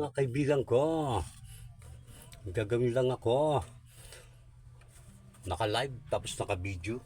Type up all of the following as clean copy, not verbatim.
Mga kaibigan ko, gagawin lang ako. Naka-live tapos naka-video.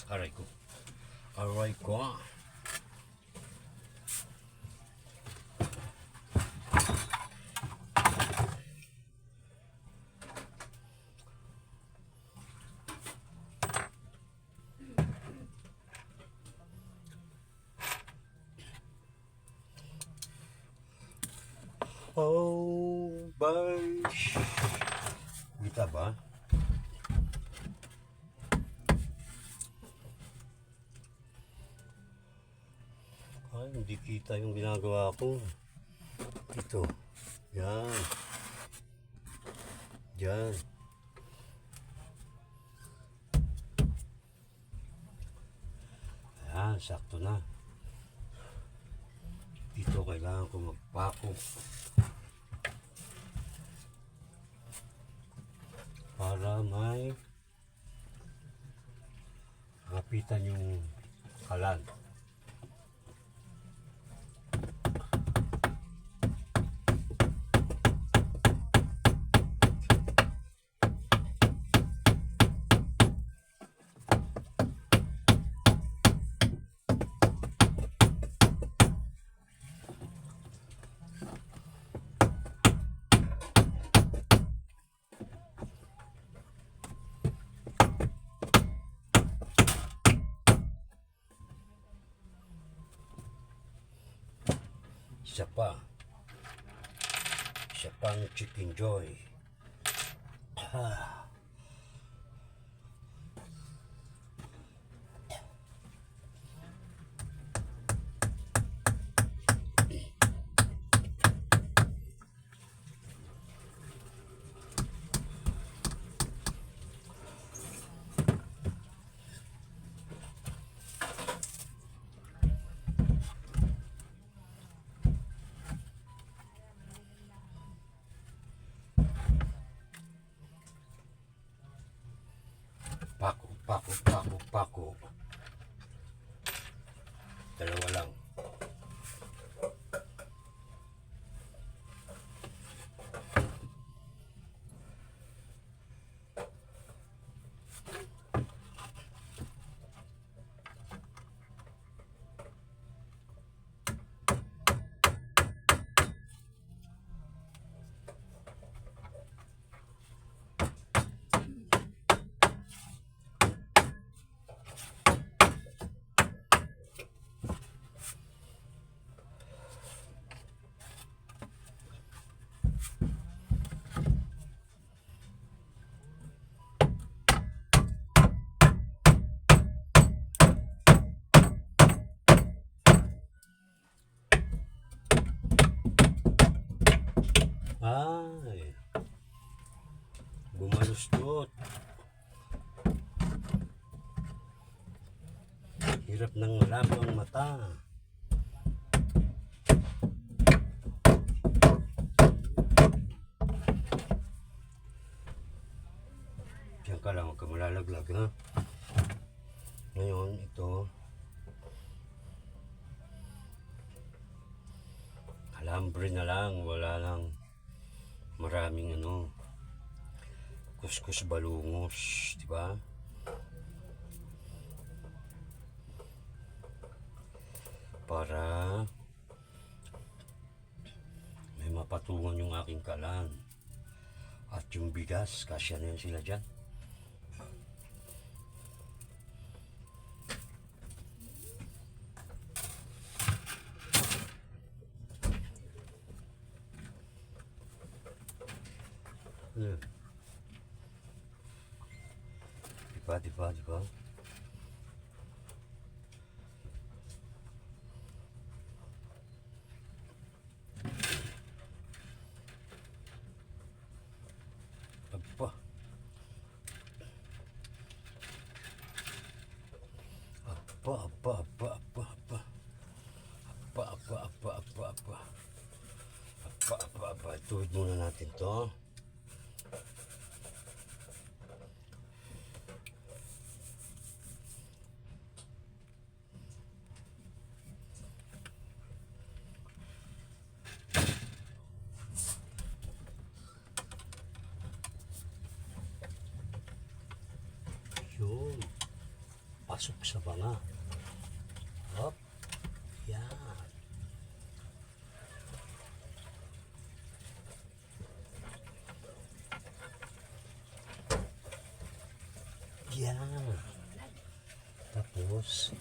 Aray ko. Aray ko. Oh, bash. Kita ba? Ay, hindi kita yung ginagawa ko. Ito. Yan. Yan. Ayan, sakto na. Dito kailangan ko magpako. Para may kapitan yung kalan. Isa pang Chicken Joy. Pako. Dalawa lang. Ay, bumalustot. Hirap ng malabo ang mata. Diyan ka lang, huwag ka malalaglag, ha? Ngayon, ito. Alambre na lang, wala lang maraming kuskus balungos, di ba? Para may mapatungan yung aking kalan. At yung bigas, kasya na yan sila dyan. Diba? Aba. Ituwid muna natin to. Yun. Pasok sa banga. Hop. Yan. Yan. Tapos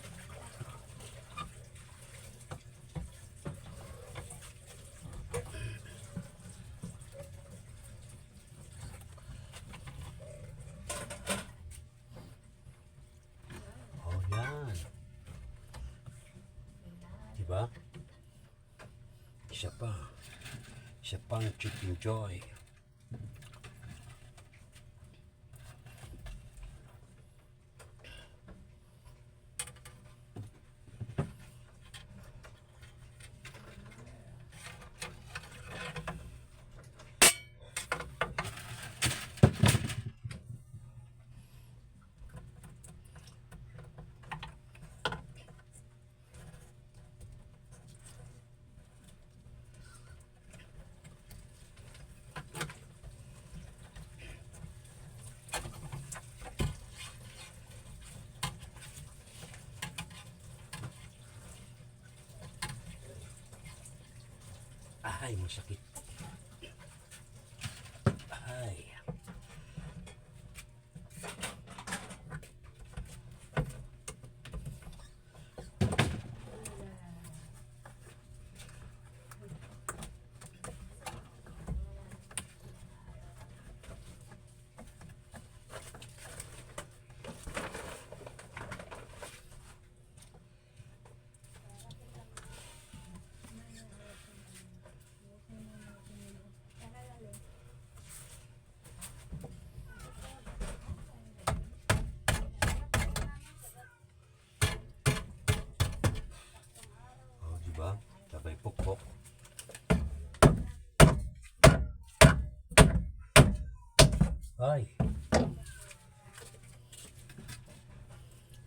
diba? Isa pang Chicken Joy. Ay, masakit. Ay. Diba? Sabay pukpok. Ay.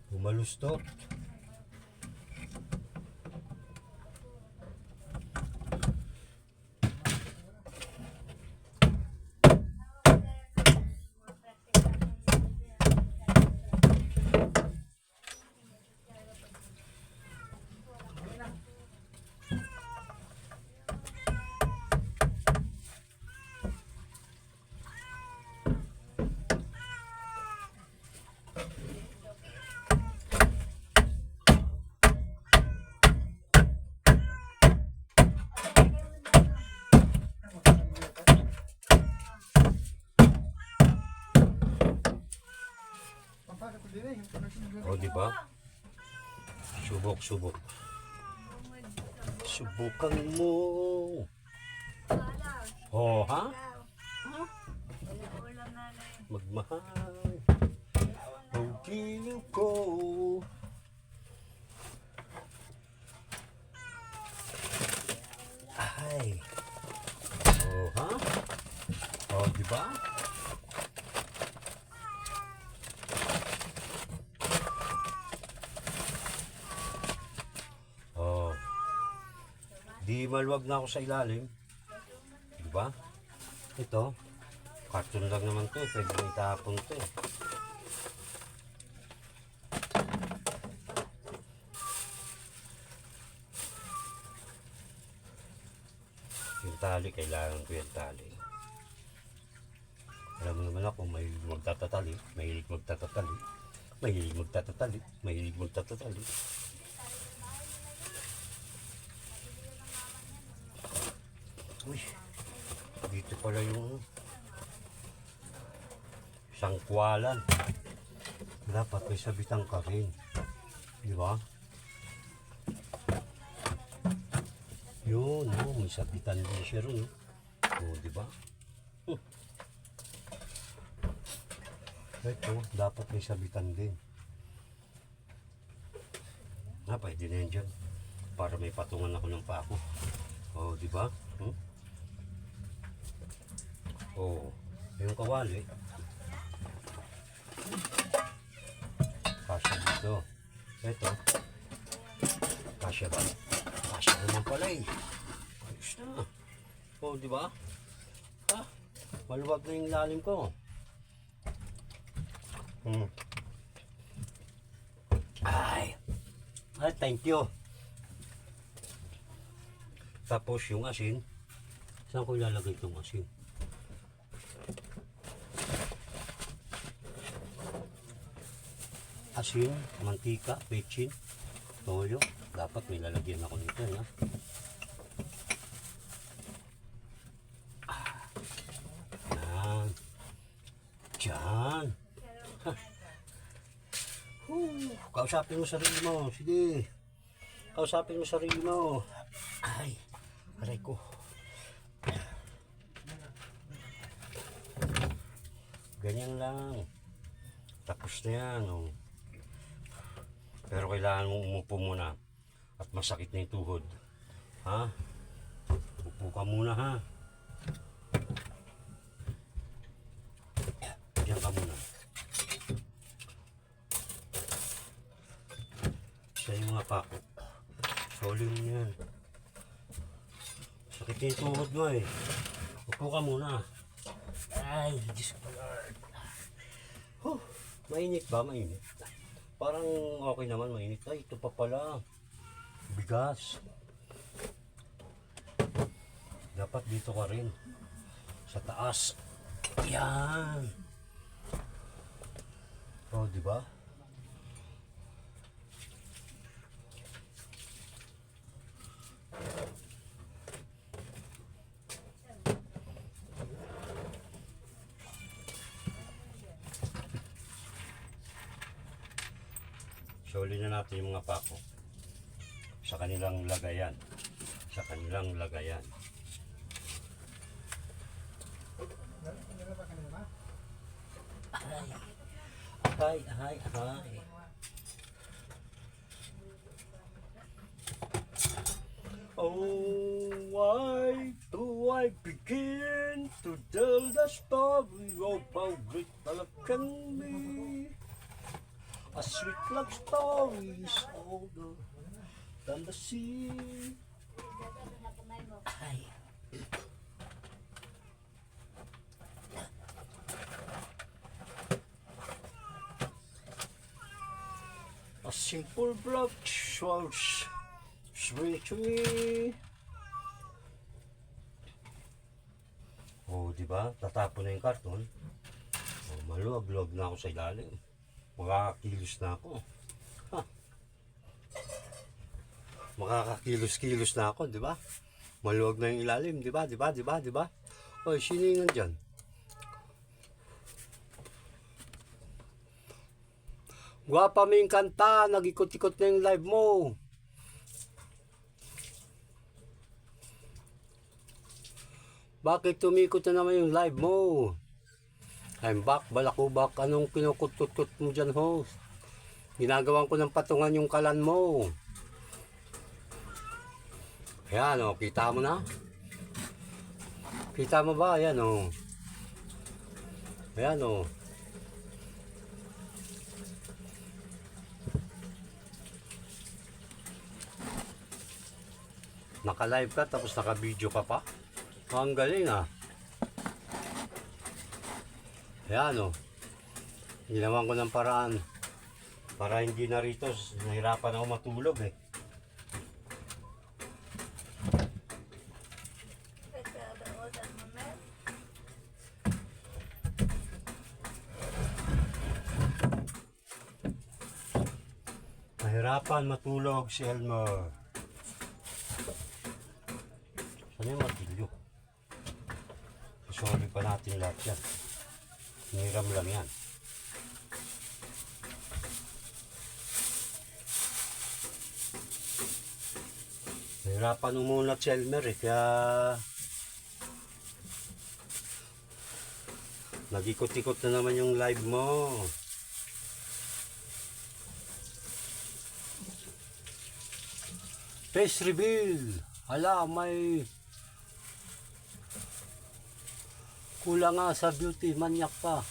Bumalustot. O, diba? Subok. Subukan mo. Oh, ha? Magmahal. Pag-iling ko. ba? Oh. Di maluwag na ako sa ilalim. Di ba? Ito. Cartoon lang naman to. Pwede mo itapon to eh. Yung tali, kailangan ko yung tali. Alam mo naman ako, mahilig magtatatali, mahilig magtatatali, mahilig magtatatali, mahilig magtatatali. Uy, dito pala yung sangkwalan. Dapat may sabitan ka rin. Di ba? Yun, no, may sabitan din siya rin. O, di ba? Ito, dapat may sabitan din. Pwede na yan dyan. Para may patungan ako ng pako. O, di ba? O, yung kawali. Kasya dito. Ito. Kasya ba? Kasya naman pala eh. Ayos na. O, di ba? Maluwag na yung lalim ko. Ay, thank you. Tapos yung asin, saan ko ilalagay itong asin? Asin, mantika, bechin, toyo. Dapat may lalagyan ako nito. Ya? Yan. Diyan. Kausapin mo sarili mo. Sige. Kausapin mo sarili mo. Ay, aray ko. Ganyan lang. Tapos na yan. Oh. Pero kailangan mong umupo muna. At masakit na yung tuhod. Ha? Upo ka muna ha. Diyan ka muna. Sa yung mga pako. Solid mo yan. Sakit na yung tuhod mo eh. Upo ka muna. Ay, Diyos ko Lord. Mainit ba? Mainit. Parang okay naman, mainit. Ay, ito pa pala. Bigas. Dapat dito ka rin. Sa taas. Yan. Oh, di ba? Suli na natin yung mga pako sa kanilang lagayan. Sa kanilang lagayan. Ay, ay, ay. Oh, why do I begin to tell the story of how great love can be? A sweet love story is older than the sea. Ay. A simple blood shows sweet to me. Oh, di ba? Tatapon na yung karton. Oh, maluwag-luwag na ako sa ilalim. Makakakilos na ako. Ha. Makakakilos-kilos na ako, di ba? Maluwag na yung ilalim, di ba? Di ba? Di ba? Di ba? Oy, sino yung nandyan? Gwapa mo yung kanta, nag-ikot-ikot na yung live mo. Bakit tumikot na naman yung live mo? I'm back, balakubak. Anong kinukut-kut mo dyan, host? Ginagawan ko ng patungan yung kalan mo. Ayan, o. Kita mo na? Kita mo ba? Ayan, o. Ayan o. Naka-live ka tapos naka-video ka pa. Ang galing ah. Ayan o. Ginawan ko ng paraan para hindi na rito. Nahirapan ako matulog eh. Nahirapan matulog si Elmer. Ano yung martilyo? Sorry pa natin lahat yan. Hiniram lang yan. Nahirapan umulat si Elmer eh. Kaya nag-ikot-ikot na naman yung live mo. Face reveal. Hala, may kulang nga sa beauty, manyak pa.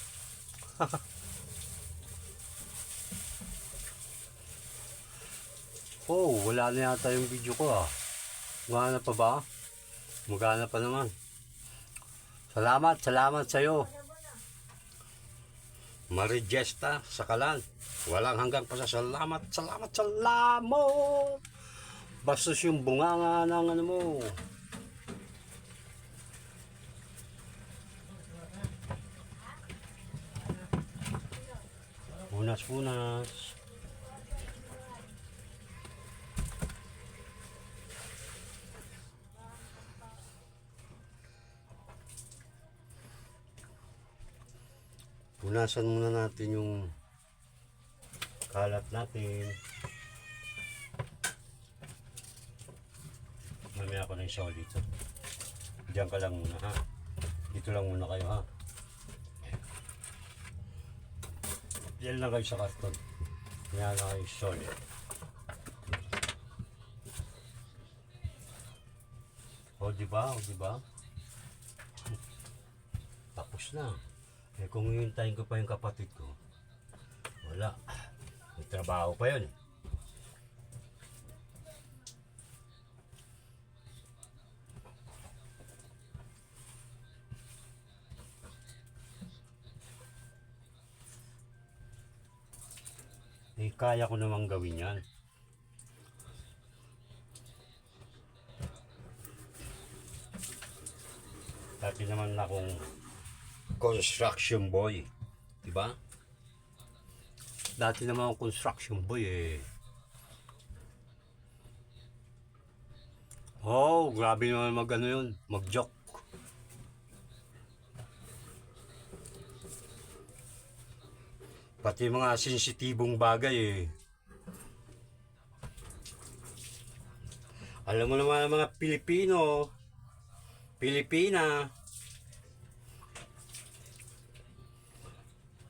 Oh, wala na yata yung video ko ah. Magana pa ba? Magana pa naman. Salamat sa'yo. Marijesta sa kalan. Walang hanggang pasasalamat. Salamat. Bastos yung bunganga ng ano mo. Punas. Punasan muna natin yung kalat natin. Mamaya ako na yung saw dito. Diyan ka lang muna ha. Dito lang muna kayo ha. Diyan lang kayo sa karton. Yan na kayo solid. O diba? Tapos na. Eh kung hihintayin ko pa yung kapatid ko, wala. May trabaho pa yun. Eh kaya ko namang gawin yan. Dati naman akong construction boy, diba? Dati naman akong construction boy eh. Oh, grabe naman mag-ano yun, mag-joke. Pati mga sensitibong bagay eh. Alam mo naman ang mga Pilipina,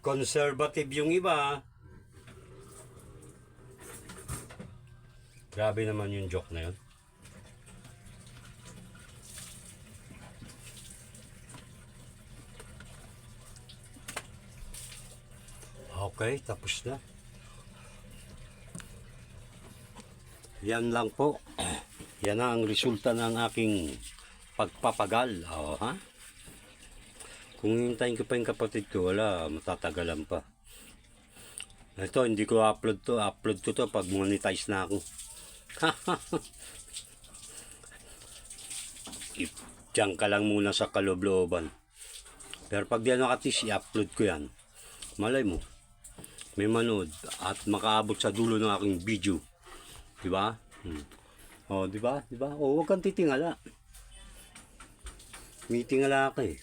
conservative yung iba. Grabe naman yung joke na yun. Okay, tapos na. Yan lang po. Yan na ang resulta ng aking pagpapagal. Oh, ha? Kung hintayin ko pa yung kapatid ko, wala, matatagalan pa. Ito, hindi ko upload ko to pag monetize na ako. Diyan ka lang muna sa kaloob-looban. Pero pag di nakatis, i-upload ko yan. Malay mo, may manood at makaabot sa dulo ng aking video. Diba? Oh, diba? Oh, huwag kang titingala. May tingala ka eh.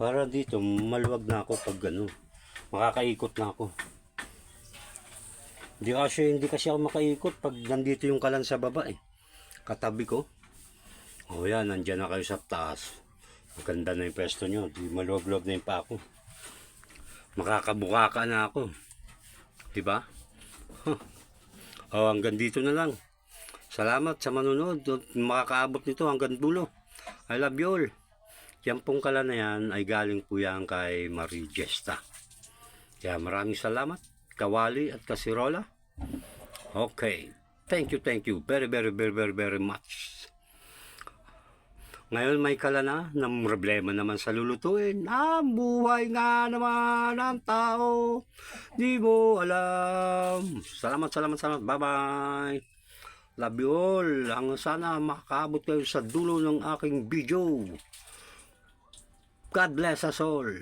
Para dito, maluwag na ako pag gano'n. Makakaikot na ako. Hindi kasi ako makaikot pag nandito yung kalan sa baba eh. Katabi ko. O yan, nandyan na kayo sa taas. Maganda na yung pwesto nyo. Di maluwag-luwag na yung pa ako. Makakabuka na ako. Diba? O hanggang dito na lang. Salamat sa manonood. Makakaabot nito hanggang dulo. I love you all. Yan pong kala na yan ay galing po yan kay Marie Gesta. Kaya maraming salamat, kawali at kasirola. Okay. Thank you very, very, very, very, very much. Ngayon may kala na ng problema naman sa lulutuin. Ang buhay nga naman ng tao, di mo alam. Salamat. Bye-bye. Love you all. Hanggang sana makakaabot kayo sa dulo ng aking video. God bless us all.